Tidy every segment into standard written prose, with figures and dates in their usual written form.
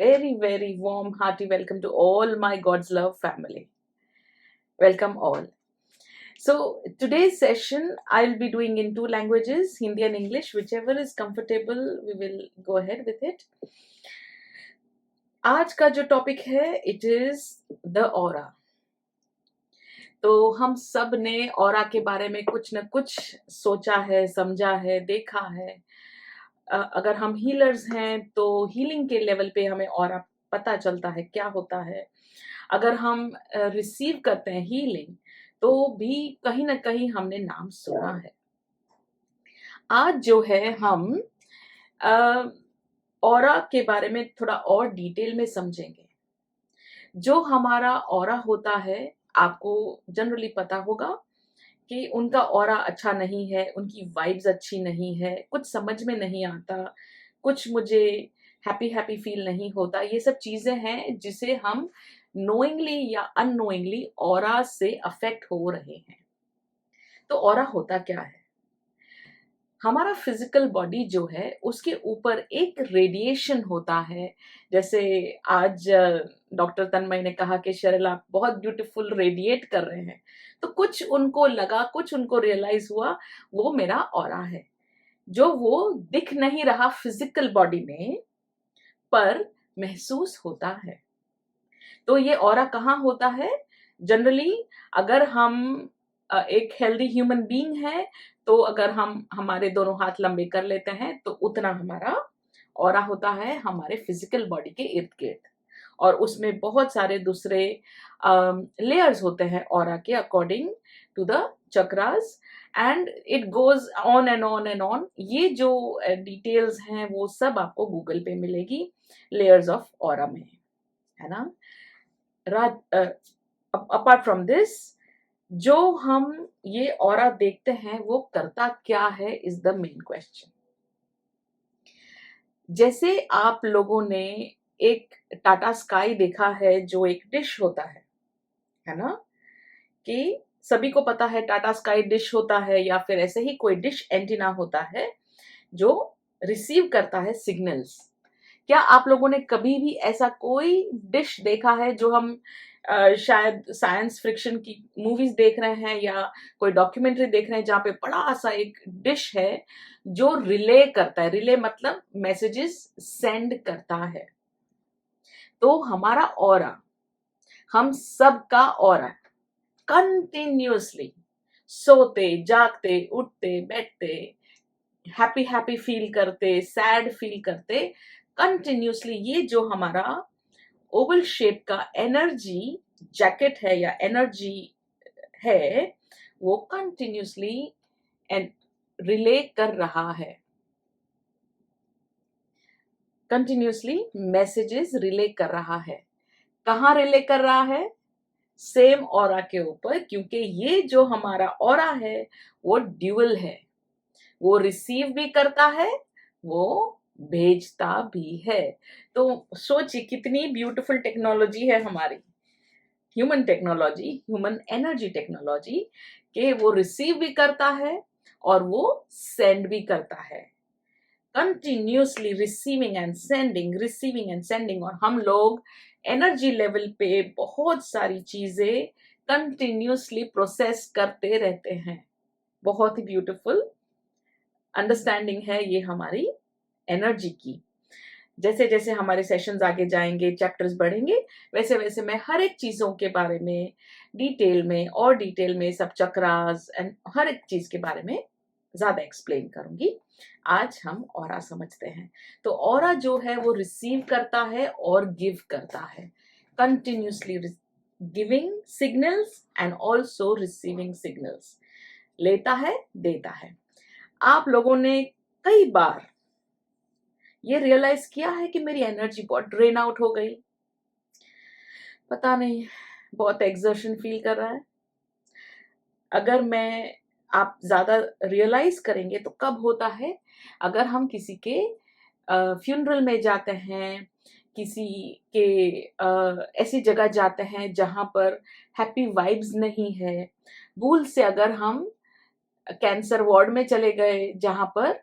very warm, hearty welcome to all my God's Love family. Welcome all. So, today's session I'll be doing in two languages, Hindi and English, whichever is comfortable, we will go ahead with it. आज का जो topic है, it is the aura. तो हम सब ने aura के बारे में कुछ न कुछ सोचा है, समझा है, देखा है. अगर हम हीलर्स हैं तो हीलिंग के लेवल पे हमें ऑरा पता चलता है क्या होता है. अगर हम रिसीव करते हैं हीलिंग तो भी कहीं ना कहीं हमने नाम सुना है. आज जो है हम ऑरा के बारे में थोड़ा और डिटेल में समझेंगे. जो हमारा ऑरा होता है, आपको जनरली पता होगा कि उनका ऑरा अच्छा नहीं है, उनकी वाइब्स अच्छी नहीं है, कुछ समझ में नहीं आता, कुछ मुझे हैप्पी फील नहीं होता. ये सब चीजें हैं जिसे हम नोइंगली या अननोइंगली ऑरा से अफेक्ट हो रहे हैं. तो ऑरा होता क्या है? हमारा फिजिकल बॉडी जो है उसके ऊपर एक रेडिएशन होता है. जैसे आज डॉक्टर तन्मय ने कहा कि शरल आप बहुत ब्यूटीफुल रेडिएट कर रहे हैं. तो कुछ उनको लगा, कुछ उनको रियलाइज हुआ वो मेरा ऑरा है, जो वो दिख नहीं रहा फिजिकल बॉडी में पर महसूस होता है. तो ये ऑरा कहाँ होता है? जनरली अगर हम एक हेल्दी ह्यूमन बीइंग है तो अगर हम हमारे दोनों हाथ लंबे कर लेते हैं तो उतना हमारा ऑरा होता है हमारे फिजिकल बॉडी के इर्द गिर्द. और उसमें बहुत सारे दूसरे लेयर्स होते हैं ऑरा के according to the chakras, and it goes on and on and on. ये जो डिटेल्स हैं वो सब आपको गूगल पे मिलेगी लेयर्स ऑफ ऑरा में, है ना. अपार्ट फ्रॉम दिस, जो हम ये ऑरा देखते हैं वो करता क्या है इज द मेन क्वेश्चन. जैसे आप लोगों ने एक टाटा स्काई देखा है जो एक डिश होता है ना, कि सभी को पता है टाटा स्काई डिश होता है या फिर ऐसे ही कोई डिश एंटीना होता है जो रिसीव करता है सिग्नल्स. क्या आप लोगों ने कभी भी ऐसा कोई डिश देखा है जो हम शायद साइंस फिक्शन की मूवीज देख रहे हैं या कोई डॉक्यूमेंट्री देख रहे हैं जहाँ पे बड़ा सा एक डिश है जो रिले करता है. रिले मतलब मैसेजेस सेंड करता है. तो हमारा ऑरा, हम सबका ऑरा कंटिन्यूअसली सोते जागते उठते बैठते हैप्पी फील करते सैड फील करते कंटिन्यूअसली ये जो हमारा ओवल शेप का एनर्जी जैकेट है या एनर्जी है वो कंटिन्यूअसली एंड रिले कर रहा है, कंटिन्यूअसली मैसेजेस रिले कर रहा है. कहाँ रिले कर रहा है? सेम ऑरा के ऊपर, क्योंकि ये जो हमारा ऑरा है वो ड्यूअल है. वो रिसीव भी करता है, वो भेजता भी है. तो सोचिए कितनी ब्यूटीफुल टेक्नोलॉजी है हमारी human technology, human energy technology, कि वो रिसीव भी करता है और वो सेंड भी करता है. Continuously receiving end sending. और हम लोग एनर्जी लेवल पे बहुत सारी चीजें कंटिन्यूअसली प्रोसेस करते रहते हैं. बहुत ही ब्यूटीफुल अंडरस्टैंडिंग है ये हमारी एनर्जी की. जैसे जैसे हमारे सेशंस आगे जाएंगे, चैप्टर्स बढ़ेंगे, वैसे वैसे मैं हर एक चीजों के बारे में डिटेल में सब चक्रास एंड हर एक चीज के बारे में ज्यादा एक्सप्लेन करूंगी. आज हम ऑरा समझते हैं. तो ऑरा जो है वो रिसीव करता है और गिव करता है, continuously giving signals and also receiving signals. लेता है, देता है. आप लोगों ने कई बार ये रियलाइज किया है कि मेरी एनर्जी बहुत ड्रेन आउट हो गई, पता नहीं, बहुत एक्सर्शन फील कर रहा है. अगर आप ज्यादा रियलाइज करेंगे तो कब होता है? अगर हम किसी के फ्यूनरल में जाते हैं, किसी के ऐसी जगह जाते हैं जहां पर हैप्पी वाइब्स नहीं है. भूल से अगर हम कैंसर वार्ड में चले गए, जहां पर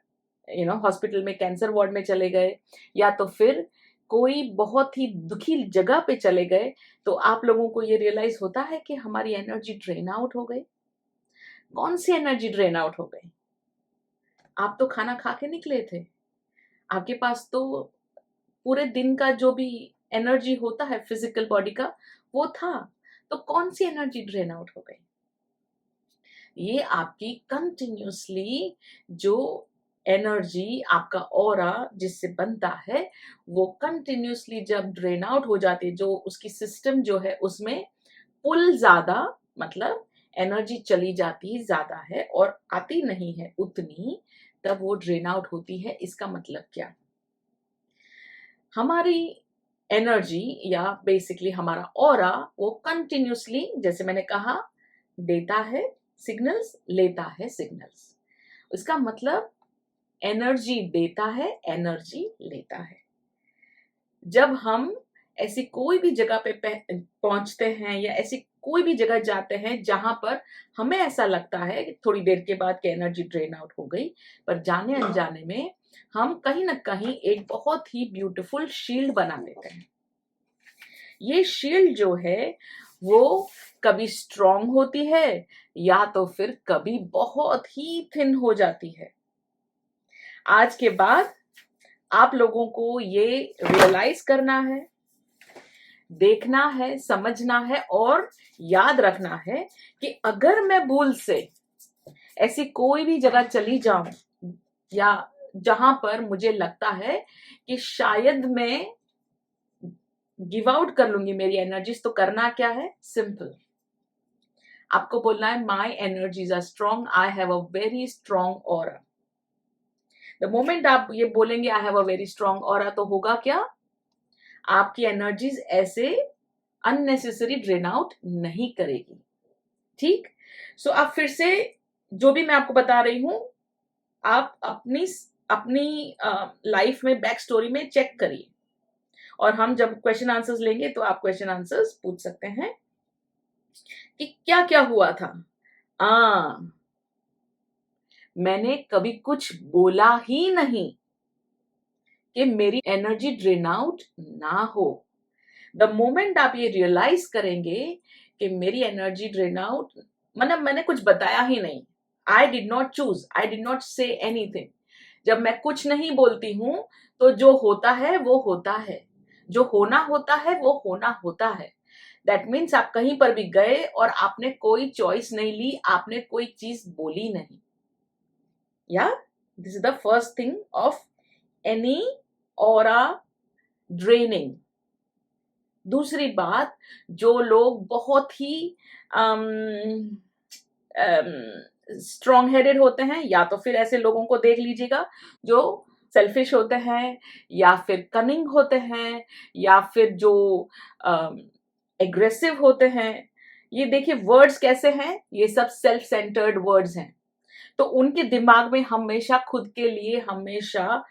हॉस्पिटल में कैंसर वार्ड में चले गए, या तो फिर कोई बहुत ही दुखी जगह पे चले गए तो आप लोगों को ये रियलाइज होता है कि हमारी एनर्जी ड्रेन आउट हो गई। कौन सी एनर्जी ड्रेन आउट हो गई? आप तो खाना खा के निकले थे, आपके पास तो पूरे दिन का जो भी एनर्जी होता है फिजिकल बॉडी का वो था, तो कौन सी एनर्जी ड्रेन आउट हो गई? ये आपकी कंटिन्यूसली जो एनर्जी आपका ऑरा जिससे बनता है वो कंटिन्यूसली जब ड्रेन आउट हो जाती है, जो उसकी सिस्टम जो है उसमें पुल ज्यादा, मतलब एनर्जी चली जाती ज्यादा है और आती नहीं है उतनी, तब वो ड्रेन आउट होती है। इसका मतलब क्या? हमारी एनर्जी या बेसिकली हमारा ऑरा वो कंटिन्यूसली, जैसे मैंने कहा, देता है सिग्नल्स, लेता है सिग्नल्स। इसका मतलब एनर्जी देता है, एनर्जी लेता है। जब हम ऐसी कोई भी जगह पे पहुंचते हैं या ऐसी कोई भी जगह जाते हैं जहां पर हमें ऐसा लगता है कि थोड़ी देर के बाद की एनर्जी ड्रेन आउट हो गई, पर जाने अनजाने में हम कहीं ना कहीं एक बहुत ही ब्यूटीफुल शील्ड बना लेते हैं। ये शील्ड जो है वो कभी स्ट्रॉन्ग होती है या तो फिर कभी बहुत ही थिन हो जाती है। आज के बाद आप लोगों को ये रियलाइज करना है, देखना है, समझना है और याद रखना है कि अगर मैं भूल से ऐसी कोई भी जगह चली जाऊं या जहां पर मुझे लगता है कि शायद मैं गिव आउट कर लूंगी मेरी एनर्जीज, तो करना क्या है? सिंपल, आपको बोलना है my energies are strong, I have a very strong aura. The moment आप ये बोलेंगे I have a very strong aura, तो होगा क्या? आपकी एनर्जीज ऐसे अननेसेसरी ड्रेन आउट नहीं करेगी। ठीक? सो आप फिर से जो भी मैं आपको बता रही हूं, आप अपनी अपनी लाइफ में बैक स्टोरी में चेक करिए, और हम जब क्वेश्चन आंसर्स लेंगे तो आप क्वेश्चन आंसर्स पूछ सकते हैं कि क्या क्या हुआ था। आ, मैंने कभी कुछ बोला ही नहीं कि मेरी एनर्जी ड्रेन आउट ना हो। द मोमेंट आप ये रियलाइज करेंगे कि मेरी एनर्जी ड्रेन आउट, मतलब मैंने कुछ बताया ही नहीं, I did not choose, I did not say anything. जब मैं कुछ नहीं बोलती हूं तो जो होता है वो होता है, जो होना होता है वो होना होता है। दैट मीन्स आप कहीं पर भी गए और आपने कोई चॉइस नहीं ली, आपने कोई चीज बोली नहीं। या this is the first thing of any aura draining. दूसरी बात, जो लोग बहुत ही स्ट्रॉन्ग हेडेड होते हैं, या तो फिर ऐसे लोगों को देख लीजिएगा जो सेल्फिश होते हैं या फिर कनिंग होते हैं या फिर जो एग्रेसिव होते हैं, ये देखिए वर्ड्स कैसे हैं, ये सब सेल्फ सेंटर्ड वर्ड्स हैं। तो उनके दिमाग में हमेशा खुद के लिए हमेशा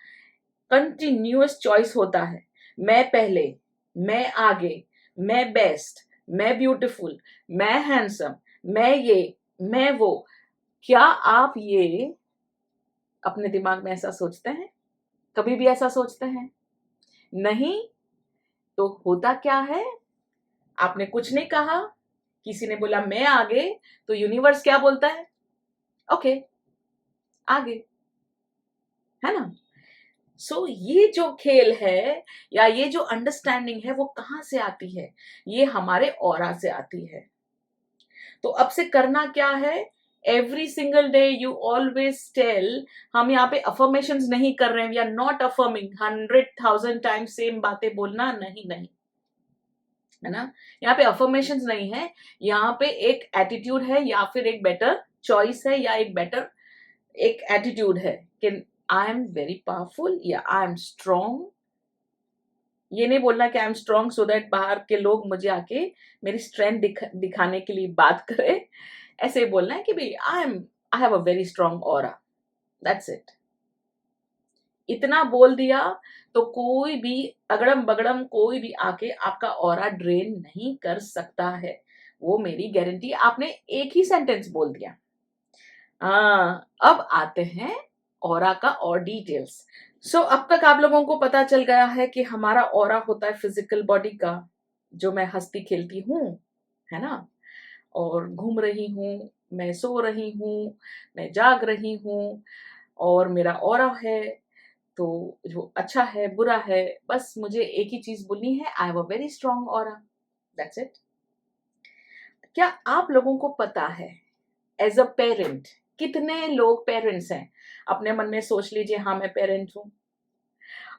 कंटिन्यूअस चॉइस होता है, मैं पहले, मैं आगे, मैं बेस्ट, मैं ब्यूटीफुल, मैं हैंडसम, मैं ये, मैं वो। क्या आप ये अपने दिमाग में ऐसा सोचते हैं? कभी भी ऐसा सोचते हैं? नहीं। तो होता क्या है, आपने कुछ नहीं कहा, किसी ने बोला मैं आगे, तो यूनिवर्स क्या बोलता है? ओके, आगे, है ना? सो ये जो खेल है या ये जो अंडरस्टैंडिंग है वो कहां से आती है? ये हमारे ऑरा से आती है। तो अब से करना क्या है? Every single day you always tell, हम यहाँ पे अफर्मेशन नहीं कर रहे हैं, we are not affirming 100,000 times same बातें बोलना, नहीं नहीं, है ना? यहाँ पे अफर्मेशन नहीं है, यहाँ पे एक एटीट्यूड है या फिर एक बेटर चॉइस है या एक बेटर एक एटीट्यूड है कि आई एम वेरी पावरफुल या आई एम स्ट्रॉन्ग। ये नहीं बोलना कि I am strong so that बाहर के लोग मुझे आके मेरी स्ट्रेंथ दिखाने के लिए बात करें। ऐसे ही बोलना है कि भाई आई have a very strong aura, that's it. इतना बोल दिया तो कोई भी अगड़म बगड़म कोई भी आके आपका ऑरा ड्रेन नहीं कर सकता है, वो मेरी गारंटी। आपने एक ही सेंटेंस बोल दिया। अब आते हैं ऑरा का और डिटेल्स। सो अब तक आप लोगों को पता चल गया है कि हमारा ऑरा होता है फिजिकल बॉडी का, जो मैं हंसती खेलती हूँ, है ना, और घूम रही हूँ, मैं सो रही हूँ, मैं जाग रही हूँ, और मेरा ऑरा है। तो जो अच्छा है बुरा है, बस मुझे एक ही चीज बोलनी है, आई have a very strong aura, that's it. क्या आप लोगों को पता है एज अ पेरेंट, कितने लोग पेरेंट्स हैं? अपने मन में सोच लीजिए, हाँ मैं पेरेंट हूं।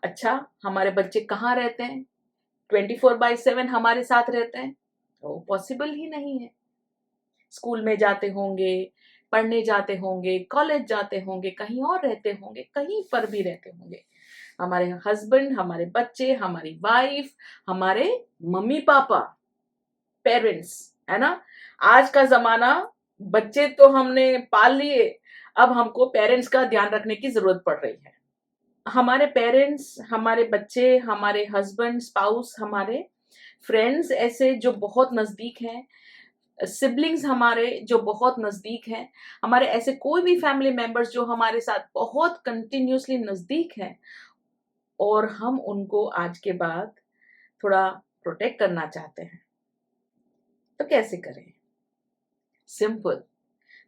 अच्छा, हमारे बच्चे कहाँ रहते हैं? 24/7 हमारे साथ रहते हैं? वो पॉसिबल ही नहीं है। स्कूल में जाते होंगे, पढ़ने जाते होंगे, कॉलेज जाते होंगे, कहीं और रहते होंगे, कहीं पर भी रहते होंगे। हमारे हस्बैंड, हमारे बच्चे, हमारी वाइफ, हमारे मम्मी पापा, पेरेंट्स, है ना। आज का जमाना, बच्चे तो हमने पाल लिए, अब हमको पेरेंट्स का ध्यान रखने की जरूरत पड़ रही है। हमारे पेरेंट्स, हमारे बच्चे, हमारे हस्बैंड, स्पाउस, हमारे फ्रेंड्स ऐसे जो बहुत नजदीक हैं, सिबलिंग्स हमारे जो बहुत नजदीक हैं, हमारे ऐसे कोई भी फैमिली मेंबर्स जो हमारे साथ बहुत कंटिन्यूसली नजदीक हैं, और हम उनको आज के बाद थोड़ा प्रोटेक्ट करना चाहते हैं, तो कैसे करें? सिंपल।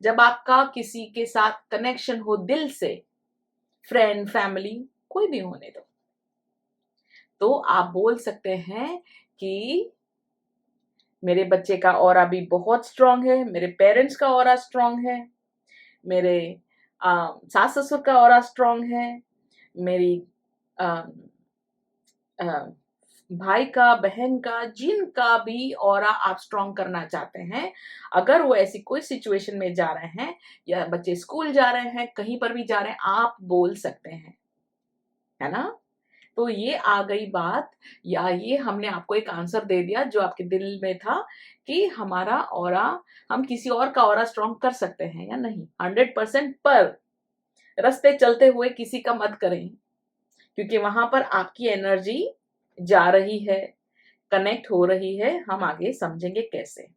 जब आपका किसी के साथ कनेक्शन हो दिल से, फ्रेंड, फैमिली, कोई भी होने दो, तो आप बोल सकते हैं कि मेरे बच्चे का ऑरा भी बहुत स्ट्रांग है, मेरे पेरेंट्स का ऑरा स्ट्रांग है, मेरे सास ससुर का ऑरा स्ट्रांग है, मेरी अ, अ, भाई का, बहन का, जिनका भी ऑरा आप स्ट्रांग करना चाहते हैं, अगर वो ऐसी कोई सिचुएशन में जा रहे हैं, या बच्चे स्कूल जा रहे हैं, कहीं पर भी जा रहे हैं, आप बोल सकते हैं, है ना। तो ये आ गई बात, या ये हमने आपको एक आंसर दे दिया जो आपके दिल में था, कि हमारा ऑरा, हम किसी और का ऑरा स्ट्रांग कर सकते हैं या नहीं, 100%। पर रास्ते चलते हुए किसी का मत करें, क्योंकि वहां पर आपकी एनर्जी जा रही है, कनेक्ट हो रही है, हम आगे समझेंगे कैसे।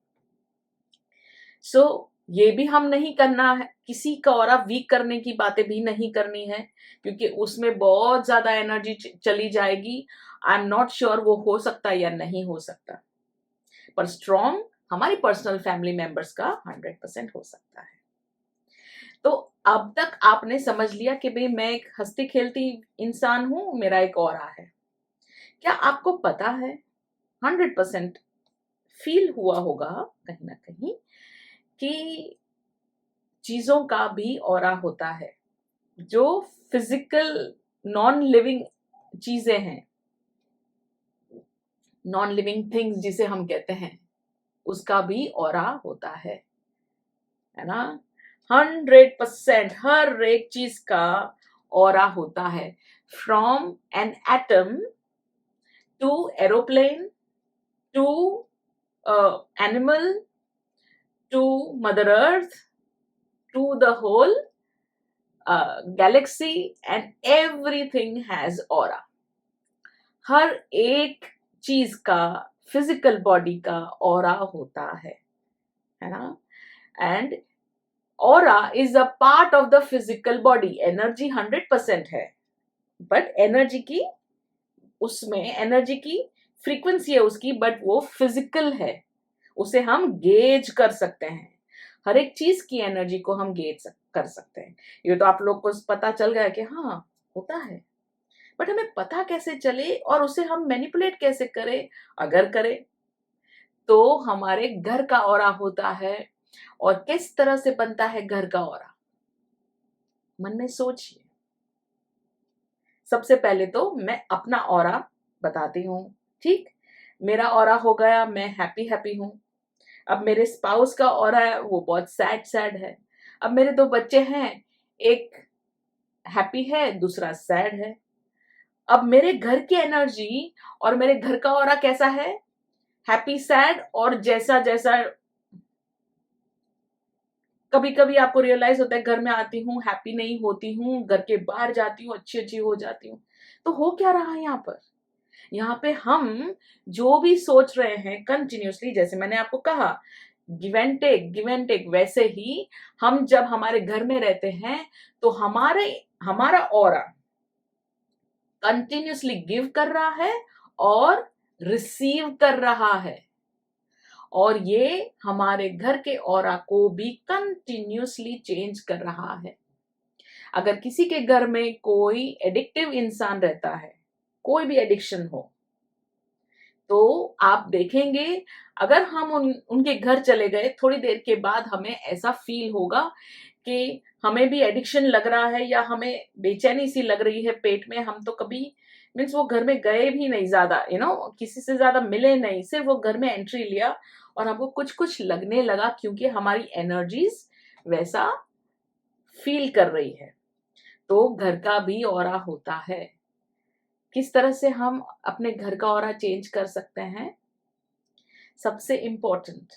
सो ये भी हम नहीं करना है, किसी का ऑरा वीक करने की बातें भी नहीं करनी है, क्योंकि उसमें बहुत ज्यादा एनर्जी चली जाएगी। आई एम नॉट श्योर वो हो सकता है या नहीं हो सकता, पर स्ट्रॉन्ग हमारी पर्सनल फैमिली मेंबर्स का 100% हो सकता है। तो अब तक आपने समझ लिया कि भाई मैं एक हंसती खेलती इंसान हूं, मेरा एक ऑरा है। क्या आपको पता है, 100% फील हुआ होगा कहीं ना कहीं, कि चीजों का भी ऑरा होता है, जो फिजिकल नॉन लिविंग चीजें हैं, नॉन लिविंग थिंग्स जिसे हम कहते हैं, उसका भी ऑरा होता है ना। 100% हर एक चीज का ऑरा होता है, from an atom to aeroplane to animal to mother earth to the whole galaxy, and everything has aura. हर एक चीज का, फिजिकल बॉडी का ऑरा होता है ना। And aura is a part of the physical body. Energy 100% है, but energy की, उसमें एनर्जी की फ्रीक्वेंसी है उसकी, बट वो फिजिकल है, उसे हम गेज कर सकते हैं। हर एक चीज की एनर्जी को हम कर सकते हैं। ये तो आप लोग को पता चल गया कि हाँ होता है, बट हमें पता कैसे चले और उसे हम मैनिपुलेट कैसे करें? अगर करें तो हमारे घर का ऑरा होता है। और किस तरह से बनता है घर का ऑरा, मन में सोचिए। सबसे पहले तो मैं अपना ऑरा बताती हूँ, ठीक। मेरा ऑरा हो गया, मैं हैप्पी हैप्पी हूँ। अब मेरे स्पाउस का ऑरा है, वो बहुत सैड सैड है। अब मेरे दो बच्चे हैं, एक हैप्पी है, दूसरा सैड है। अब मेरे घर की एनर्जी और मेरे घर का ऑरा कैसा है? Happy sad. और जैसा जैसा कभी कभी आपको रियलाइज होता है, घर में आती हूँ हैप्पी नहीं होती हूँ, घर के बाहर जाती हूँ अच्छी अच्छी हो जाती हूँ। तो हो क्या रहा है यहाँ पर? यहाँ पे हम जो भी सोच रहे हैं कंटिन्यूसली, जैसे मैंने आपको कहा, give and take, give and take, वैसे ही हम जब हमारे घर में रहते हैं, तो हमारा ऑरा कंटिन्यूसली गिव कर रहा है और रिसीव कर रहा है, और ये हमारे घर के ऑरा को भी कंटिन्यूसली चेंज कर रहा है। अगर किसी के घर में कोई एडिक्टिव इंसान रहता है, कोई भी एडिक्शन हो, तो आप देखेंगे अगर हम उनके घर चले गए, थोड़ी देर के बाद हमें ऐसा फील होगा कि हमें भी एडिक्शन लग रहा है या हमें बेचैनी सी लग रही है पेट में। हम तो कभी मीन्स वो घर में गए भी नहीं, ज्यादा किसी से ज्यादा मिले नहीं, सिर्फ वो घर में एंट्री लिया और हमको कुछ कुछ लगने लगा, क्योंकि हमारी एनर्जीज वैसा फील कर रही है। तो घर का भी ऑरा होता है। किस तरह से हम अपने घर का ऑरा चेंज कर सकते हैं? सबसे इम्पोर्टेंट,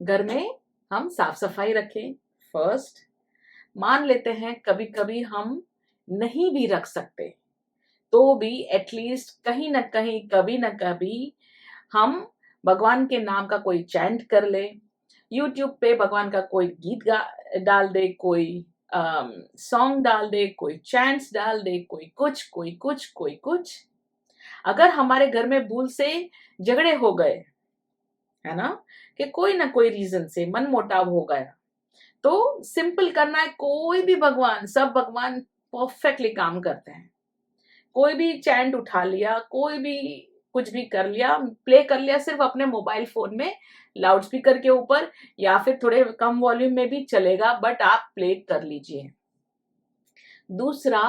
घर में हम साफ सफाई रखें फर्स्ट। मान लेते हैं कभी कभी हम नहीं भी रख सकते, तो भी एटलीस्ट कहीं ना कहीं कभी ना कभी हम भगवान के नाम का कोई चैंट कर ले, यूट्यूब पे भगवान का कोई गीत डाल दे, कोई सॉन्ग डाल दे, कोई चैंट्स डाल दे, कोई कुछ। अगर हमारे घर में भूल से झगड़े हो गए, है ना, कि कोई ना कोई रीजन से मन मुटाव हो गया, तो सिंपल करना है, कोई भी भगवान, सब भगवान परफेक्टली काम करते हैं। कोई भी चैंट उठा लिया, कोई भी कुछ भी कर लिया, प्ले कर लिया, सिर्फ अपने मोबाइल फोन में लाउड स्पीकर के ऊपर या फिर थोड़े कम वॉल्यूम में भी चलेगा, बट आप प्ले कर लीजिए। दूसरा,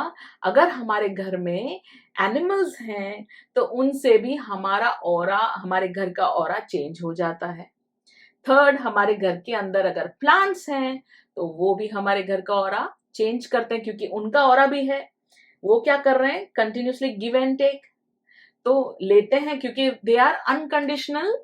अगर हमारे घर में एनिमल्स हैं तो उनसे भी हमारा ऑरा, हमारे घर का ऑरा चेंज हो जाता है। थर्ड, हमारे घर के अंदर अगर प्लांट्स हैं तो वो भी हमारे घर का ऑरा चेंज करते हैं, क्योंकि उनका ऑरा भी है। वो क्या कर रहे हैं? कंटिन्यूसली गिव एंड टेक तो लेते हैं, क्योंकि दे आर अनकंडीशनल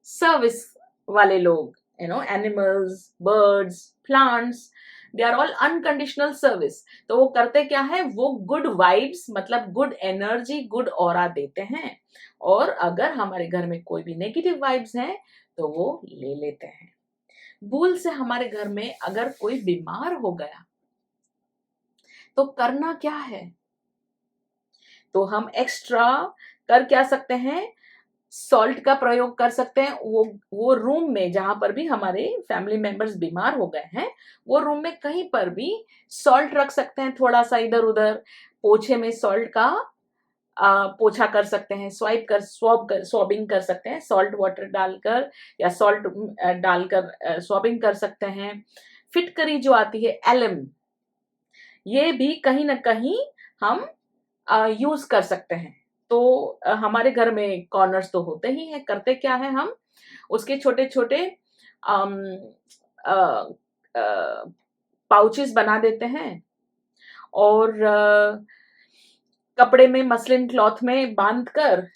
सर्विस वाले लोग, animals, birds, plants, they are all unconditional service. तो वो करते क्या है? वो गुड वाइब्स, मतलब गुड एनर्जी, गुड ऑरा देते हैं। और अगर हमारे घर में कोई भी नेगेटिव वाइब्स हैं तो वो ले लेते हैं। भूल से हमारे घर में अगर कोई बीमार हो गया तो करना क्या है? तो हम एक्स्ट्रा कर क्या सकते हैं? सॉल्ट का प्रयोग कर सकते हैं। वो रूम में जहां पर भी हमारे फैमिली मेंबर्स बीमार हो गए हैं, वो रूम में कहीं पर भी सॉल्ट रख सकते हैं, थोड़ा सा इधर उधर। पोछे में सॉल्ट का पोछा कर सकते हैं, स्वॉबिंग कर सकते हैं, सॉल्ट वाटर डालकर या सॉल्ट डालकर स्वॉबिंग कर सकते हैं। फिटकरी जो आती है, एलम, ये भी कहीं ना कहीं हम यूज कर सकते हैं। तो हमारे घर में कॉर्नर्स तो होते ही हैं। करते क्या है? हम उसके छोटे छोटे पाउचेस बना देते हैं और कपड़े में, मसलिन क्लॉथ में बांध कर,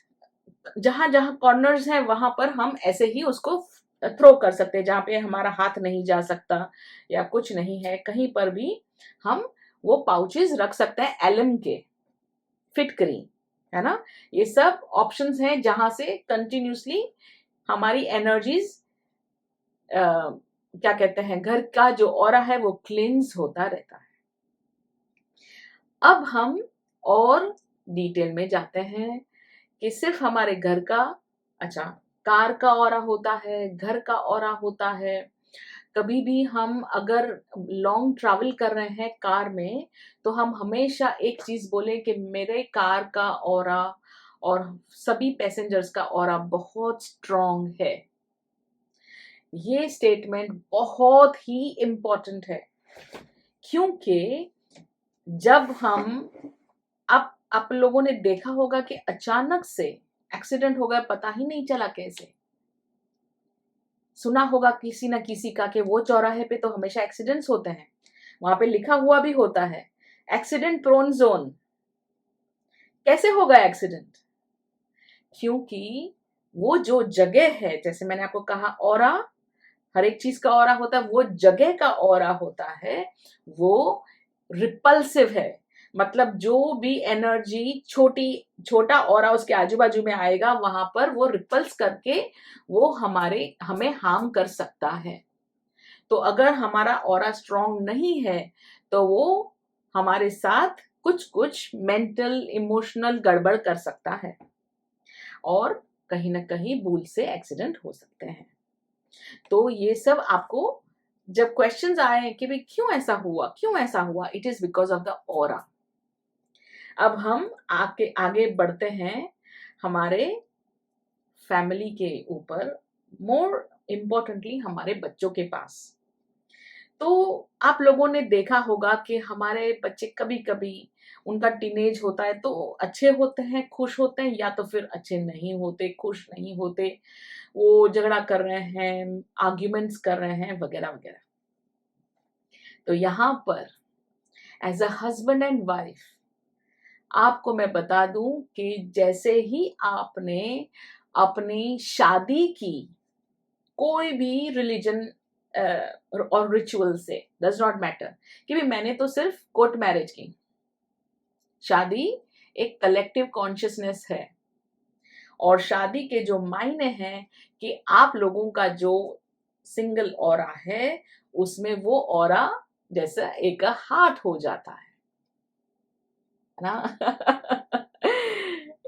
जहां जहां कॉर्नर्स हैं वहां पर हम ऐसे ही उसको थ्रो कर सकते हैं, जहां पे हमारा हाथ नहीं जा सकता या कुछ नहीं है, कहीं पर भी हम वो पाउचेस रख सकते हैं एलम के, फिटकरी, है ना। ये सब ऑप्शंस हैं जहां से कंटिन्यूसली हमारी एनर्जीज, क्या कहते हैं, घर का जो ऑरा है वो क्लींस होता रहता है। अब हम और डिटेल में जाते हैं कि सिर्फ हमारे घर का, अच्छा, कार का ऑरा होता है, घर का ऑरा होता है। कभी भी हम अगर लॉन्ग ट्रैवल कर रहे हैं कार में, तो हम हमेशा एक चीज बोले कि मेरे कार का ऑरा और सभी पैसेंजर्स का ऑरा बहुत स्ट्रांग है। ये स्टेटमेंट बहुत ही इंपॉर्टेंट है, क्योंकि जब हम, आप लोगों ने देखा होगा कि अचानक से एक्सीडेंट हो गया, पता ही नहीं चला कैसे। सुना होगा किसी ना किसी का कि वो चौराहे पे तो हमेशा एक्सीडेंट्स होते हैं, वहां पे लिखा हुआ भी होता है एक्सीडेंट प्रोन जोन। कैसे हो गया एक्सीडेंट? क्योंकि वो जो जगह है, जैसे मैंने आपको कहा ऑरा, हर एक चीज का ऑरा होता है, वो जगह का ऑरा होता है, वो रिपल्सिव है। मतलब जो भी एनर्जी छोटा ऑरा उसके आजू बाजू में आएगा, वहां पर वो रिपल्स करके वो हमें हार्म कर सकता है। तो अगर हमारा ऑरा स्ट्रांग नहीं है तो वो हमारे साथ कुछ कुछ मेंटल इमोशनल गड़बड़ कर सकता है और कहीं ना कहीं भूल से एक्सीडेंट हो सकते हैं। तो ये सब आपको जब क्वेश्चंस आए कि भाई क्यों ऐसा हुआ, क्यों ऐसा हुआ, it is because of the aura. अब हम आगे आगे बढ़ते हैं हमारे फैमिली के ऊपर, मोर इम्पोर्टेंटली हमारे बच्चों के पास। तो आप लोगों ने देखा होगा कि हमारे बच्चे कभी कभी उनका टीनेज होता है तो अच्छे होते हैं, खुश होते हैं, या तो फिर अच्छे नहीं होते, खुश नहीं होते, वो झगड़ा कर रहे हैं, आर्ग्यूमेंट्स कर रहे हैं, वगैरह वगैरह। तो यहाँ पर as a husband and wife आपको मैं बता दूं कि जैसे ही आपने अपनी शादी की, कोई भी रिलीजन और रिचुअल से, डज नॉट मैटर कि भी मैंने तो सिर्फ कोर्ट मैरिज की। शादी एक कलेक्टिव कॉन्शियसनेस है और शादी के जो मायने हैं कि आप लोगों का जो सिंगल ऑरा है उसमें वो ऑरा जैसा एक हार्ट हो जाता है ना।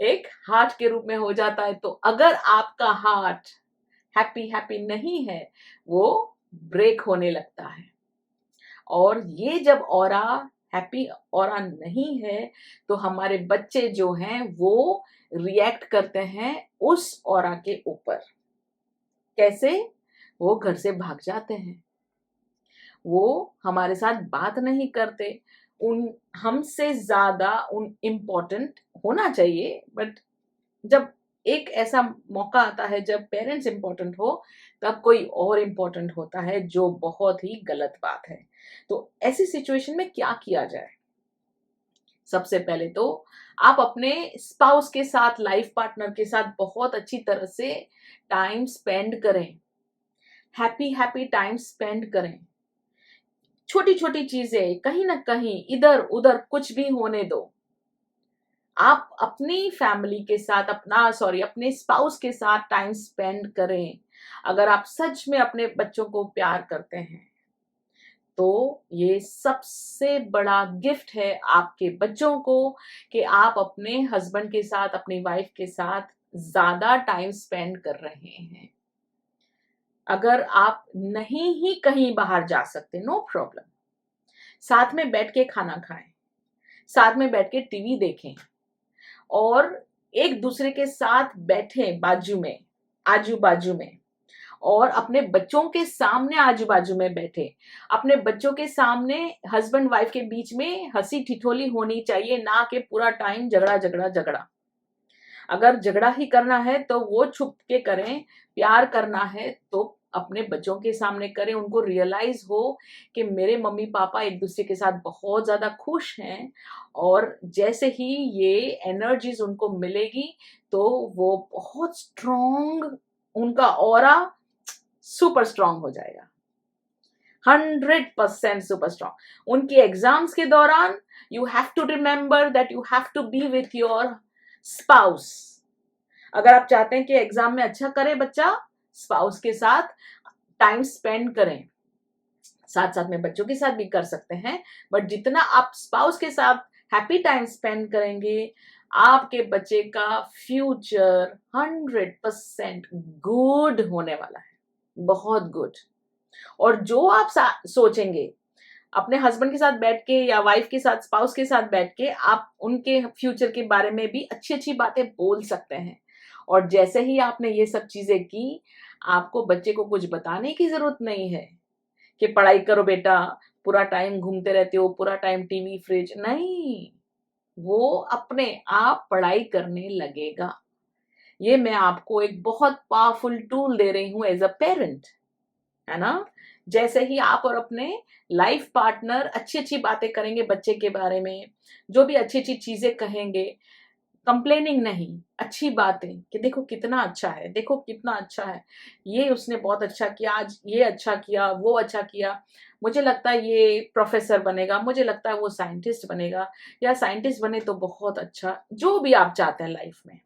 एक हार्ट के रूप में हो जाता है। तो अगर आपका हार्ट हैप्पी हैप्पी नहीं है, वो ब्रेक होने लगता है। और ये जब ऑरा हैप्पी ऑरा नहीं है तो हमारे बच्चे जो हैं वो रिएक्ट करते हैं उस ऑरा के ऊपर। कैसे? वो घर से भाग जाते हैं, वो हमारे साथ बात नहीं करते। उन हमसे ज्यादा उन इम्पोर्टेंट होना चाहिए, बट जब एक ऐसा मौका आता है जब पेरेंट्स इंपॉर्टेंट हो, तब कोई और इम्पोर्टेंट होता है, जो बहुत ही गलत बात है। तो ऐसी सिचुएशन में क्या किया जाए? सबसे पहले तो आप अपने स्पाउस के साथ, लाइफ पार्टनर के साथ बहुत अच्छी तरह से टाइम स्पेंड करें, हैप्पी हैप्पी टाइम स्पेंड करें। छोटी छोटी चीजें कहीं ना कहीं इधर उधर कुछ भी होने दो, आप अपनी फैमिली के साथ अपने स्पाउस के साथ टाइम स्पेंड करें। अगर आप सच में अपने बच्चों को प्यार करते हैं तो ये सबसे बड़ा गिफ्ट है आपके बच्चों को कि आप अपने हस्बैंड के साथ, अपनी वाइफ के साथ ज्यादा टाइम स्पेंड कर रहे हैं। अगर आप नहीं ही कहीं बाहर जा सकते, नो प्रॉब्लम, साथ में बैठ के खाना खाएं, साथ में बैठ के टीवी देखें और एक दूसरे के साथ बैठे बाजू में, आजू बाजू में, और अपने बच्चों के सामने आजू बाजू में बैठे। अपने बच्चों के सामने हस्बैंड वाइफ के बीच में हंसी ठिठोली होनी चाहिए, ना कि पूरा टाइम झगड़ा झगड़ा झगड़ा। अगर झगड़ा ही करना है तो वो छुप के करें, प्यार करना है तो अपने बच्चों के सामने करें, उनको रियलाइज हो कि मेरे मम्मी पापा एक दूसरे के साथ बहुत ज्यादा खुश हैं। और जैसे ही ये एनर्जीज उनको मिलेगी तो वो बहुत स्ट्रॉन्ग, उनका ऑरा सुपर स्ट्रॉन्ग हो जाएगा, 100% सुपर स्ट्रॉन्ग। उनकी एग्जाम्स के दौरान you have to remember that you have to be with your spouse. अगर आप चाहते हैं कि एग्जाम में अच्छा करे बच्चा, स्पाउस के साथ टाइम स्पेंड करें। साथ साथ में बच्चों के साथ भी कर सकते हैं, बट जितना आप स्पाउस के साथ हैप्पी टाइम स्पेंड करेंगे, आपके बच्चे का फ्यूचर 100% गुड होने वाला है, बहुत गुड। और जो आप सोचेंगे अपने हस्बैंड के साथ बैठ के या वाइफ के साथ, स्पाउस के साथ बैठ के, आप उनके फ्यूचर के बारे में भी अच्छी अच्छी बातें बोल सकते हैं। और जैसे ही आपने ये सब चीजें की, आपको बच्चे को कुछ बताने की जरूरत नहीं है कि पढ़ाई करो बेटा, पूरा टाइम घूमते रहते हो, पूरा टाइम टीवी फ्रिज, नहीं, वो अपने आप पढ़ाई करने लगेगा। ये मैं आपको एक बहुत पावरफुल टूल दे रही हूं एज अ पेरेंट, है ना। जैसे ही आप और अपने लाइफ पार्टनर अच्छी अच्छी बातें करेंगे बच्चे के बारे में, जो भी अच्छी अच्छी चीजें कहेंगे, कंप्लेनिंग नहीं, अच्छी बातें कि देखो कितना अच्छा है, देखो कितना अच्छा है, ये उसने बहुत अच्छा किया, आज ये अच्छा किया, वो अच्छा किया, मुझे लगता है ये प्रोफेसर बनेगा, मुझे लगता है वो साइंटिस्ट बनेगा, या साइंटिस्ट बने तो बहुत अच्छा, जो भी आप चाहते हैं लाइफ में,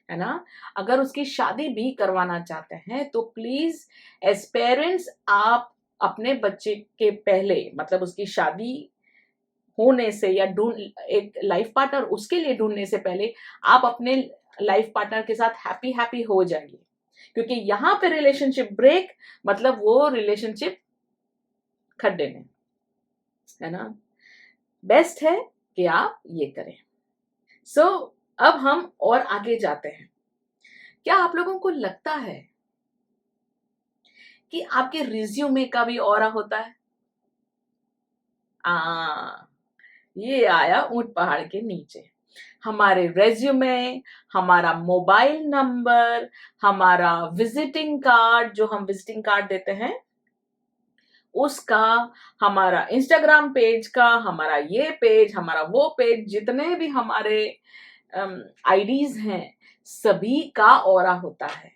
है ना। अगर उसकी शादी भी करवाना चाहते हैं तो प्लीज एज पेरेंट्स आप अपने बच्चे के पहले, मतलब उसकी शादी होने से या ढूंढ एक लाइफ पार्टनर उसके लिए ढूंढने से पहले आप अपने लाइफ पार्टनर के साथ हैप्पी हैप्पी हो जाइए, क्योंकि यहां पे रिलेशनशिप ब्रेक मतलब वो रिलेशनशिप खड्डे में, है ना। बेस्ट है कि आप ये करें। सो अब हम और आगे जाते हैं। क्या आप लोगों को लगता है कि आपके रिज्यूमे का भी ऑरा होता है? आ, ये आया ऊंट पहाड़ के नीचे। हमारे रेज्यूमे, हमारा मोबाइल नंबर, हमारा विजिटिंग कार्ड, जो हम विजिटिंग कार्ड देते हैं उसका, हमारा इंस्टाग्राम पेज का, हमारा ये पेज, हमारा वो पेज, जितने भी हमारे आईडीज हैं सभी का ऑरा होता है।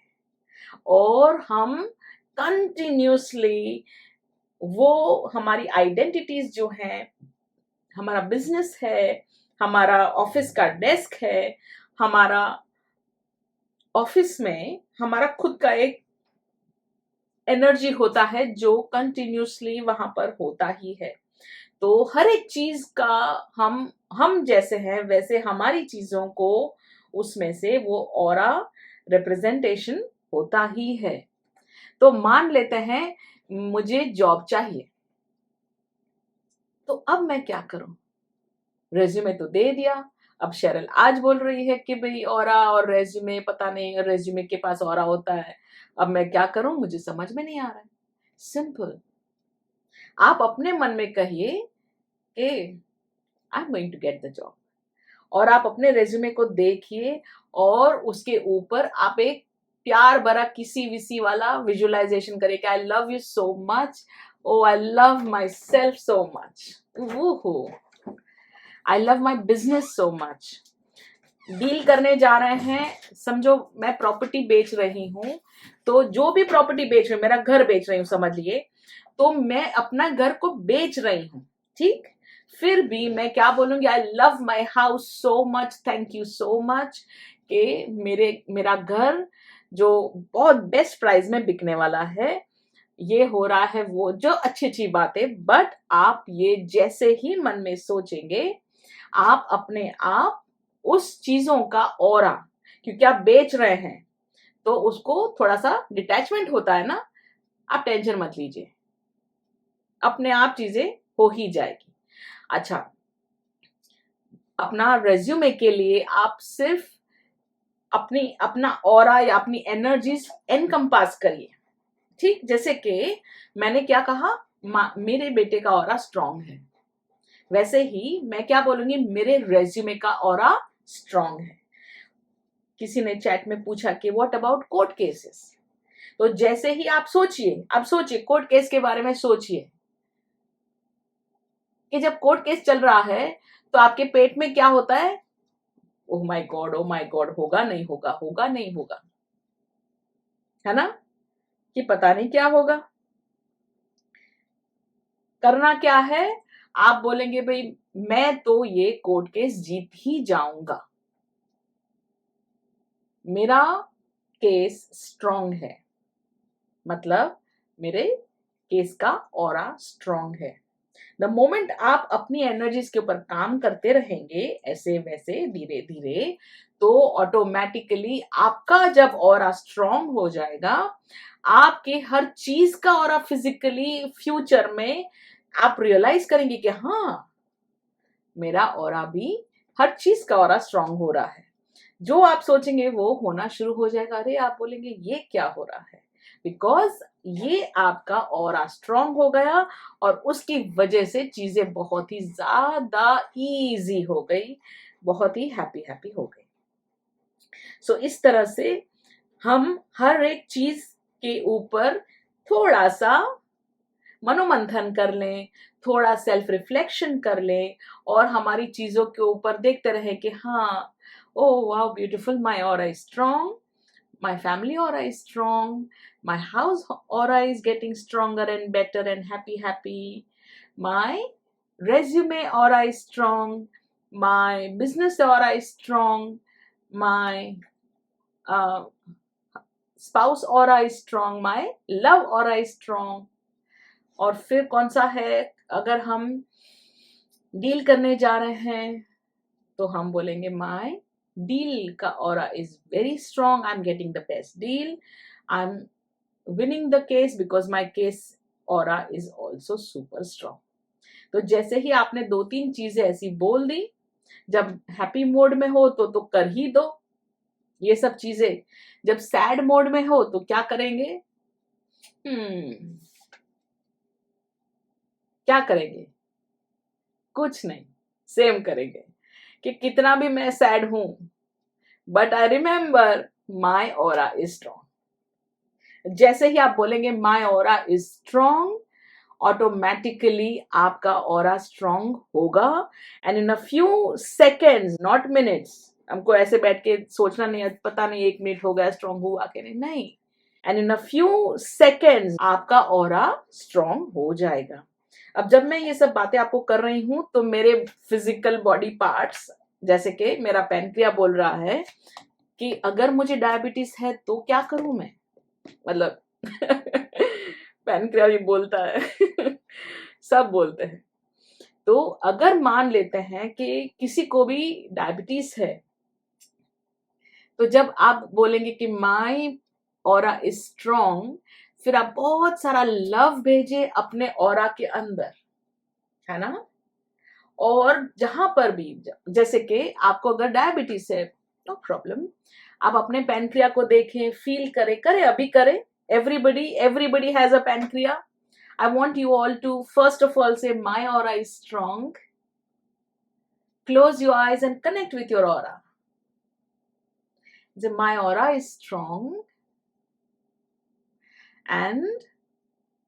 और हम कंटिन्यूसली वो हमारी आइडेंटिटीज जो हैं, हमारा बिजनेस है, हमारा ऑफिस का डेस्क है, हमारा ऑफिस में हमारा खुद का एक एनर्जी होता है जो कंटिन्यूसली वहां पर होता ही है। तो हर एक चीज का हम जैसे हैं वैसे हमारी चीजों को उसमें से वो ऑरा रिप्रेजेंटेशन होता ही है। तो मान लेते हैं मुझे जॉब चाहिए, तो अब मैं क्या करूं? रेज्यूमे तो दे दिया। अब शेरल आज बोल रही है कि भाई ऑरा और रेज्यूमे, पता नहीं रेज्यूमे के पास ऑरा होता है। अब मैं क्या करूं, मुझे समझ में नहीं आ रहा है। सिंपल, आप अपने मन में कहिए कि I am going to get the job, और आप अपने रेज्यूमे को देखिए और उसके ऊपर आप एक प्यार भरा किसी विसी वाला विजुअलाइजेशन करिए कि I love you so much, oh I love myself so much, वो हो I love my business so much. Deal करने जा रहे हैं, समझो मैं प्रॉपर्टी बेच रही हूं, तो जो भी प्रॉपर्टी बेच रही हूं, मेरा घर बेच रही हूं समझ लिए, तो मैं अपना घर को बेच रही हूं, ठीक। फिर भी मैं क्या बोलूंगी, आई love my house so much, thank you so much कि मेरा घर जो बहुत बेस्ट प्राइस में बिकने वाला है, ये हो रहा है, वो जो अच्छी अच्छी बातें। बट आप ये जैसे ही मन में सोचेंगे, आप अपने आप उस चीजों का ऑरा, क्योंकि आप बेच रहे हैं तो उसको थोड़ा सा डिटैचमेंट होता है ना, आप टेंशन मत लीजिए, अपने आप चीजें हो ही जाएगी। अच्छा, अपना रेज्यूमे के लिए आप सिर्फ अपना ऑरा या अपनी एनर्जीज एनकम्पास करिए, ठीक। जैसे कि मैंने क्या कहा, मेरे बेटे का ऑरा स्ट्रांग है, वैसे ही मैं क्या बोलूंगी, मेरे रेज्यूमे का ऑरा स्ट्रांग है। किसी ने चैट में पूछा कि व्हाट अबाउट कोर्ट केसेस, तो जैसे ही आप सोचिए कोर्ट केस के बारे में सोचिए कि जब कोर्ट केस चल रहा है तो आपके पेट में क्या होता है, oh my God, oh my God, होगा नहीं होगा, होगा नहीं होगा, है ना, कि पता नहीं क्या होगा। करना क्या है, आप बोलेंगे भाई मैं तो ये कोर्ट केस जीत ही जाऊंगा, मेरा केस स्ट्रांग है, मतलब मेरे केस का ऑरा स्ट्रांग है। द मोमेंट आप अपनी एनर्जीज के ऊपर काम करते रहेंगे ऐसे वैसे धीरे धीरे, तो ऑटोमेटिकली आपका जब ऑरा स्ट्रांग हो जाएगा, आपके हर चीज का ऑरा फिजिकली फ्यूचर में आप रियलाइज करेंगे कि हाँ, मेरा ऑरा भी, हर चीज का ऑरा स्ट्रांग हो रहा है। जो आप सोचेंगे वो होना शुरू हो जाएगा। अरे आप बोलेंगे ये क्या हो रहा है, बिकॉज ये आपका ऑरा स्ट्रांग हो गया और उसकी वजह से चीजें बहुत ही ज्यादा इजी हो गई, बहुत ही हैप्पी हैप्पी हो गई। सो इस तरह से हम हर एक चीज के ऊपर थोड़ा सा मनोमंथन कर लें, थोड़ा सेल्फ रिफ्लेक्शन कर लें, और हमारी चीजों के ऊपर देखते रहे कि हाँ, oh wow, beautiful, my aura is strong, my family aura is strong, my house aura is getting stronger and better and happy happy, my resume aura is strong, my business aura is strong, my uh, spouse aura is strong, my love aura is strong। और फिर कौन सा है, अगर हम deal करने जा रहे हैं तो हम बोलेंगे माई डील का aura is very strong, I am getting the best deal, I am winning the case because my case aura is also super strong. तो जैसे ही आपने 2-3 चीजें ऐसी बोल दी, जब हैप्पी मोड में हो तो कर ही दो ये सब चीजें। जब सैड मोड में हो तो क्या करेंगे? क्या करेंगे? कुछ नहीं, सेम करेंगे कि कितना भी मैं सैड हूं, but I remember my aura is strong. जैसे ही आप बोलेंगे माई ऑरा इज स्ट्रॉन्ग, ऑटोमेटिकली आपका ऑरा स्ट्रॉन्ग होगा। And in a few seconds, not minutes, हमको ऐसे बैठ के सोचना नहीं है पता नहीं 1 मिनट हो गया स्ट्रॉन्ग हुआ कि नहीं, नहीं, and in a few seconds आपका ऑरा स्ट्रॉन्ग हो जाएगा। अब जब मैं ये सब बातें आपको कर रही हूं तो मेरे फिजिकल बॉडी पार्ट्स, जैसे कि मेरा पैनक्रिया बोल रहा है कि अगर मुझे डायबिटीज है तो क्या करूं मैं, मतलब पैनक्रिया भी बोलता है सब बोलते हैं। तो अगर मान लेते हैं कि किसी को भी डायबिटीज है, तो जब आप बोलेंगे कि माई ऑरा इज स्ट्रॉन्ग, फिर आप बहुत सारा लव भेजे अपने ऑरा के अंदर, है ना। और जहां पर भी, जैसे कि आपको अगर डायबिटीज है, नो प्रॉब्लम, आप अपने पैनक्रिया को देखें, फील करें, करें अभी करें। Everybody has a pancreas. I want you all to first of all say my aura is strong, close your eyes and connect with your aura. So my aura is strong, and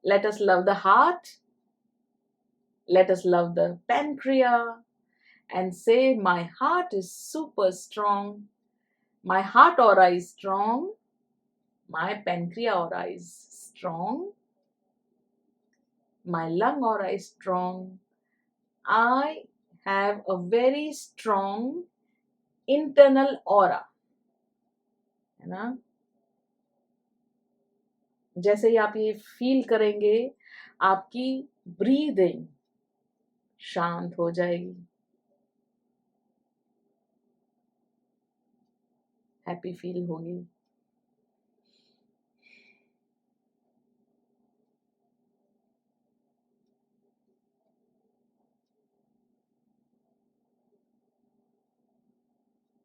let us love the heart, let us love the pancreas, and say my heart is super strong, my heart aura is strong, my pancreas aura is strong, my lung aura is strong, I have a very strong internal aura, है ना। जैसे ही आप ये feel करेंगे, आपकी breathing शांत हो जाएगी, हैप्पी फील होगी।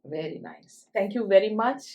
Very nice, thank you very much.